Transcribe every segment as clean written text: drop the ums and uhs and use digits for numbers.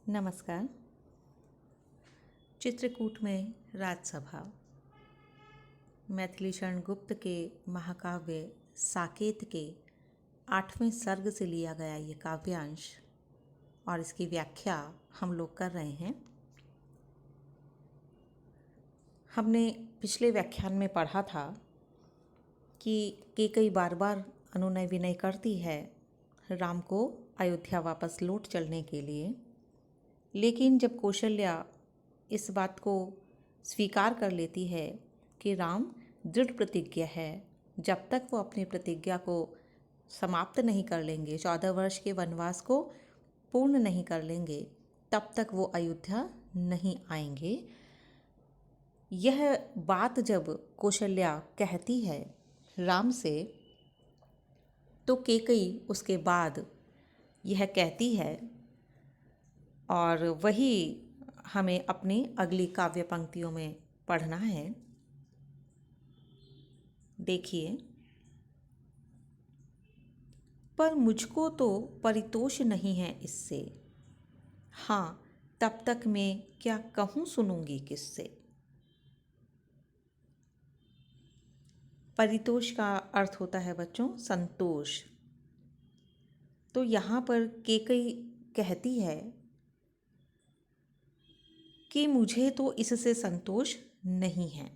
नमस्कार। चित्रकूट में राजसभा मैथिली शरण गुप्त के महाकाव्य साकेत के 8वें सर्ग से लिया गया ये काव्यांश और इसकी व्याख्या हम लोग कर रहे हैं। हमने पिछले व्याख्यान में पढ़ा था कि कैकेयी बार बार अनुनय विनय करती है राम को अयोध्या वापस लौट चलने के लिए, लेकिन जब कौशल्या इस बात को स्वीकार कर लेती है कि राम दृढ़ प्रतिज्ञ है, जब तक वो अपनी प्रतिज्ञा को समाप्त नहीं कर लेंगे, 14 वर्ष के वनवास को पूर्ण नहीं कर लेंगे, तब तक वो अयोध्या नहीं आएंगे। यह बात जब कौशल्या कहती है राम से, तो कैकेयी उसके बाद यह कहती है और वही हमें अपनी अगली काव्य पंक्तियों में पढ़ना है। देखिए, पर मुझको तो परितोष नहीं है इससे, हाँ तब तक मैं क्या कहूँ सुनूंगी किससे। परितोष का अर्थ होता है बच्चों संतोष। तो यहाँ पर कैकेयी कहती है कि मुझे तो इससे संतोष नहीं है।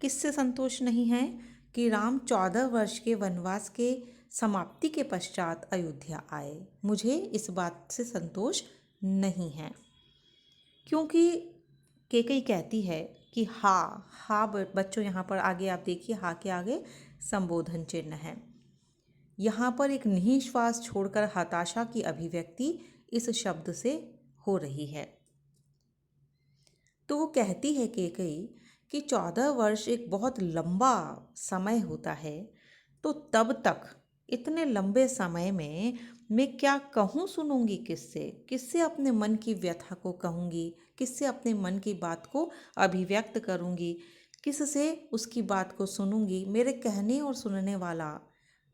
किससे संतोष नहीं है? कि राम 14 वर्ष के वनवास के समाप्ति के पश्चात अयोध्या आए। मुझे इस बात से संतोष नहीं है, क्योंकि कैकेयी कहती है कि हा बच्चों यहाँ पर आगे आप देखिए, हा के आगे संबोधन चिन्ह है। यहाँ पर एक निःश्वास छोड़कर हताशा की अभिव्यक्ति इस शब्द से हो रही है। तो वो कहती है कैकेयी कि 14 वर्ष एक बहुत लंबा समय होता है, तो तब तक इतने लंबे समय में मैं क्या कहूँ सुनूंगी किससे अपने मन की व्यथा को कहूँगी, किससे अपने मन की बात को अभिव्यक्त करूँगी, किससे उसकी बात को सुनूंगी। मेरे कहने और सुनने वाला,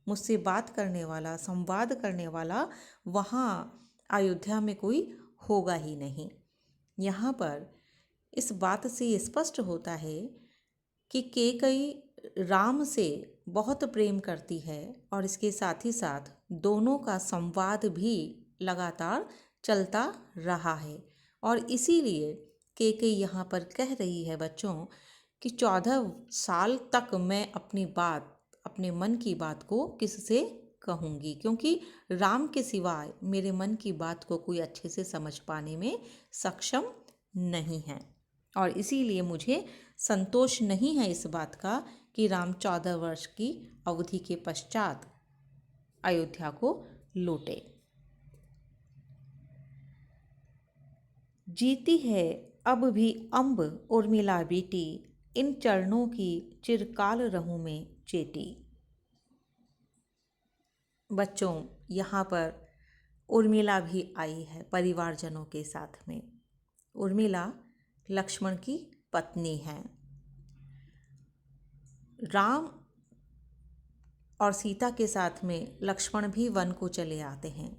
मुझसे बात करने वाला, संवाद करने वाला वहाँ अयोध्या में कोई होगा ही नहीं। यहाँ पर इस बात से स्पष्ट होता है कि कैकेयी राम से बहुत प्रेम करती है और इसके साथ ही साथ दोनों का संवाद भी लगातार चलता रहा है। और इसीलिए कैकेयी यहाँ पर कह रही है बच्चों कि 14 साल तक मैं अपनी बात, अपने मन की बात को किससे कहूँगी, क्योंकि राम के सिवाय मेरे मन की बात को कोई अच्छे से समझ पाने में सक्षम नहीं है। और इसीलिए मुझे संतोष नहीं है इस बात का कि राम 14 वर्ष की अवधि के पश्चात अयोध्या को लौटे। जीती है अब भी अम्ब उर्मिला बेटी, इन चरणों की चिरकाल रहूं मैं चेटी। बच्चों, यहाँ पर उर्मिला भी आई है परिवारजनों के साथ में। उर्मिला लक्ष्मण की पत्नी है। राम और सीता के साथ में लक्ष्मण भी वन को चले आते हैं।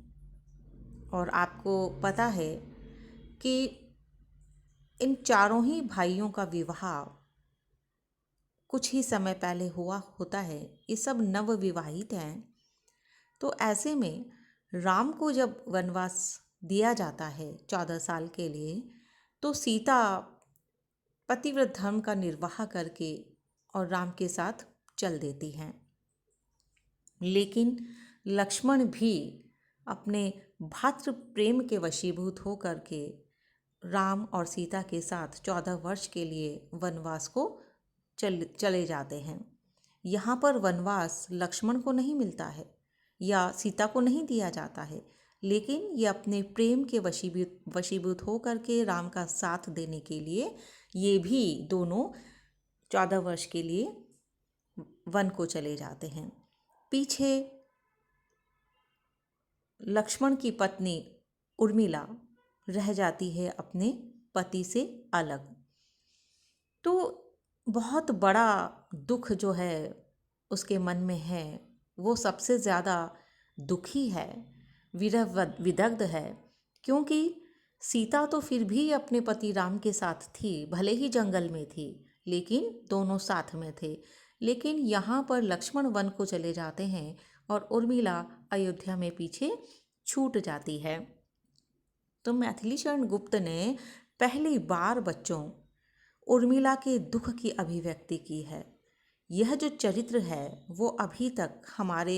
और आपको पता है कि इन चारों ही भाइयों का विवाह कुछ ही समय पहले हुआ होता है। ये सब नवविवाहित हैं। तो ऐसे में राम को जब वनवास दिया जाता है 14 साल के लिए, तो सीता पतिव्रत धर्म का निर्वाह करके और राम के साथ चल देती हैं। लेकिन लक्ष्मण भी अपने भातृ प्रेम के वशीभूत हो करके राम और सीता के साथ 14 वर्ष के लिए वनवास को चले जाते हैं। यहाँ पर वनवास लक्ष्मण को नहीं मिलता है या सीता को नहीं दिया जाता है, लेकिन ये अपने प्रेम के वशीभूत हो करके राम का साथ देने के लिए ये भी दोनों 14 वर्ष के लिए वन को चले जाते हैं। पीछे लक्ष्मण की पत्नी उर्मिला रह जाती है अपने पति से अलग। तो बहुत बड़ा दुख जो है उसके मन में है, वो सबसे ज़्यादा दुखी है, विरह विदग्ध है, क्योंकि सीता तो फिर भी अपने पति राम के साथ थी, भले ही जंगल में थी, लेकिन दोनों साथ में थे। लेकिन यहाँ पर लक्ष्मण वन को चले जाते हैं और उर्मिला अयोध्या में पीछे छूट जाती है। तो मैथिली शरण गुप्त ने पहली बार बच्चों उर्मिला के दुख की अभिव्यक्ति की है। यह जो चरित्र है वो अभी तक हमारे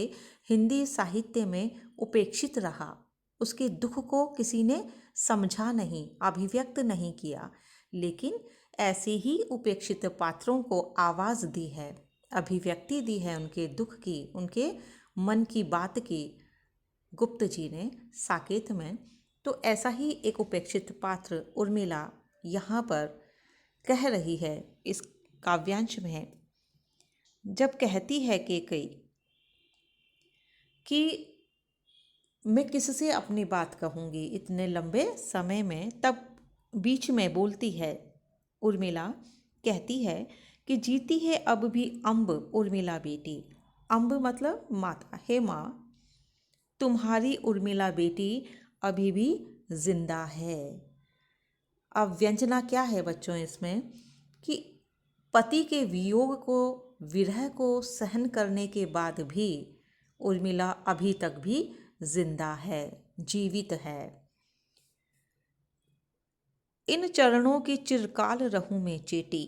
हिंदी साहित्य में उपेक्षित रहा। उसके दुख को किसी ने समझा नहीं, अभिव्यक्त नहीं किया, लेकिन ऐसे ही उपेक्षित पात्रों को आवाज़ दी है, अभिव्यक्ति दी है उनके दुख की, उनके मन की बात की गुप्त जी ने साकेत में। तो ऐसा ही एक उपेक्षित पात्र उर्मिला यहाँ पर कह रही है इस काव्यांश में, जब कहती है केकई कि मैं किससे अपनी बात कहूँगी इतने लंबे समय में। तब बीच में बोलती है उर्मिला, कहती है कि जीती है अब भी अम्ब उर्मिला बेटी। अम्ब मतलब माता, हे माँ तुम्हारी उर्मिला बेटी अभी भी जिंदा है। अब व्यंजना क्या है बच्चों इसमें कि पति के वियोग को, विरह को सहन करने के बाद भी उर्मिला अभी तक भी जिंदा है, जीवित है। इन चरणों की चिरकाल रहूं मैं चेटी।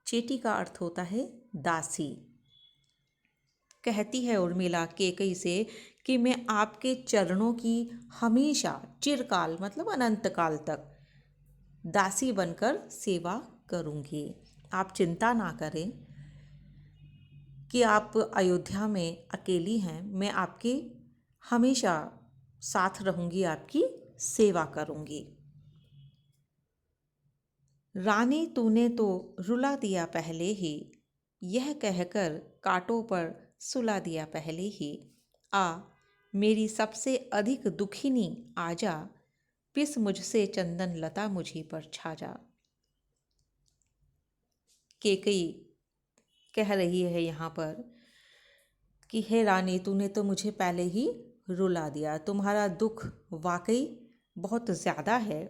चेटी का अर्थ होता है दासी। कहती है उर्मिला केकई से कि मैं आपके चरणों की हमेशा, चिरकाल मतलब अनंत काल तक दासी बनकर सेवा करूंगी। आप चिंता ना करें कि आप अयोध्या में अकेली हैं, मैं आपकी हमेशा साथ रहूंगी, आपकी सेवा करूंगी। रानी तूने तो रुला दिया पहले ही, यह कहकर कांटों पर सुला दिया पहले ही। आ मेरी सबसे अधिक दुखिनी आजा, पिस मुझसे चंदन लता मुझी पर छा जा। केकई कह रही है यहाँ पर कि हे रानी तूने तो मुझे पहले ही रुला दिया, तुम्हारा दुख वाकई बहुत ज़्यादा है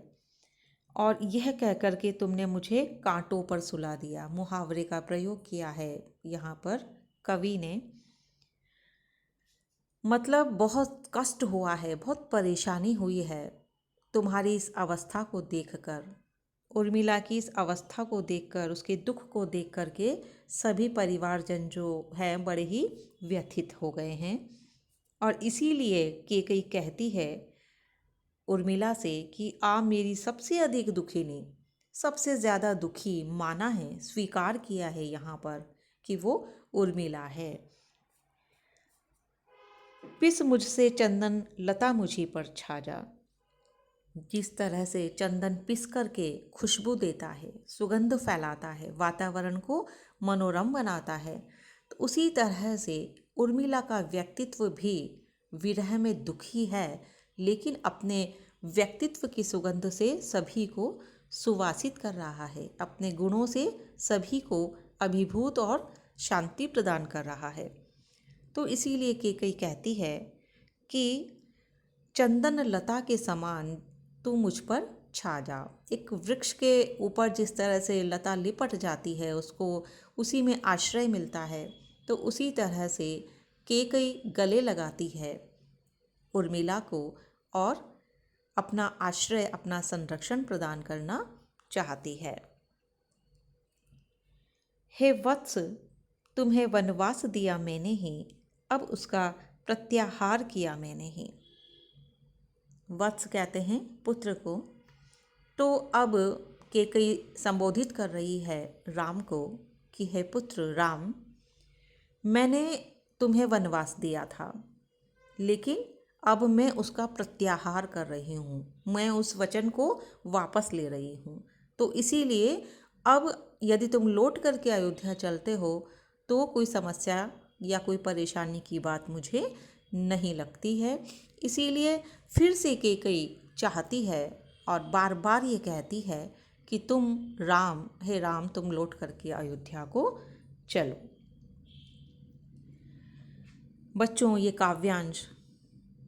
और यह कह कर के तुमने मुझे कांटों पर सुला दिया। मुहावरे का प्रयोग किया है यहाँ पर कवि ने। मतलब बहुत कष्ट हुआ है, बहुत परेशानी हुई है तुम्हारी इस अवस्था को देखकर। उर्मिला की इस अवस्था को देखकर, उसके दुख को देख कर के सभी परिवारजन जो हैं बड़े ही व्यथित हो गए हैं। और इसीलिए केकई कहती है उर्मिला से कि आप मेरी सबसे अधिक दुखिनी, सबसे ज़्यादा दुखी माना है, स्वीकार किया है यहाँ पर कि वो उर्मिला है। पिस मुझसे चंदन लता मुझी पर छा जा। जिस तरह से चंदन पिस करके खुशबू देता है, सुगंध फैलाता है, वातावरण को मनोरम बनाता है, तो उसी तरह से उर्मिला का व्यक्तित्व भी विरह में दुखी है, लेकिन अपने व्यक्तित्व की सुगंध से सभी को सुवासित कर रहा है, अपने गुणों से सभी को अभिभूत और शांति प्रदान कर रहा है। तो इसीलिए केकई कहती है कि चंदन लता के समान तू मुझ पर छा जा। एक वृक्ष के ऊपर जिस तरह से लता लिपट जाती है, उसको उसी में आश्रय मिलता है, तो उसी तरह से केकई गले लगाती है उर्मिला को और अपना आश्रय, अपना संरक्षण प्रदान करना चाहती है। हे वत्स तुम्हें वनवास दिया मैंने ही, अब उसका प्रत्याहार किया मैंने ही। वत्स कहते हैं पुत्र को। तो अब केकई संबोधित कर रही है राम को कि हे पुत्र राम, मैंने तुम्हें वनवास दिया था, लेकिन अब मैं उसका प्रत्याहार कर रही हूँ, मैं उस वचन को वापस ले रही हूँ। तो इसीलिए अब यदि तुम लौट करके अयोध्या चलते हो तो कोई समस्या या कोई परेशानी की बात मुझे नहीं लगती है। इसीलिए फिर से केकई चाहती है और बार बार ये कहती है कि तुम राम, हे राम तुम लौट करके अयोध्या को चलो। बच्चों ये काव्यांश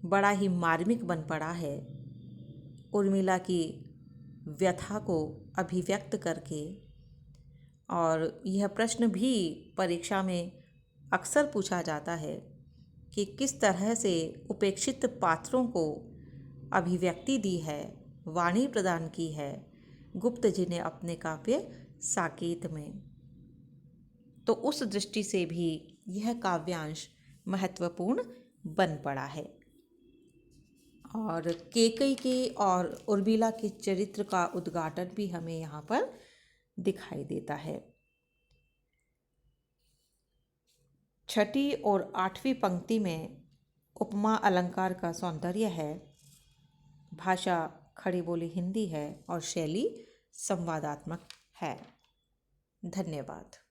बड़ा ही मार्मिक बन पड़ा है। उर्मिला की व्यथा को अभिव्यक्त करके, और यह प्रश्न भी परीक्षा में अक्सर पूछा जाता है कि किस तरह से उपेक्षित पात्रों को अभिव्यक्ति दी है, वाणी प्रदान की है गुप्त जी ने अपने काव्य साकेत में। तो उस दृष्टि से भी यह काव्यांश महत्वपूर्ण बन पड़ा है। और केकई के और उर्मिला के चरित्र का उद्घाटन भी हमें यहाँ पर दिखाई देता है। छठी और आठवीं पंक्ति में उपमा अलंकार का सौंदर्य है, भाषा खड़ी बोली हिंदी है और शैली संवादात्मक है। धन्यवाद।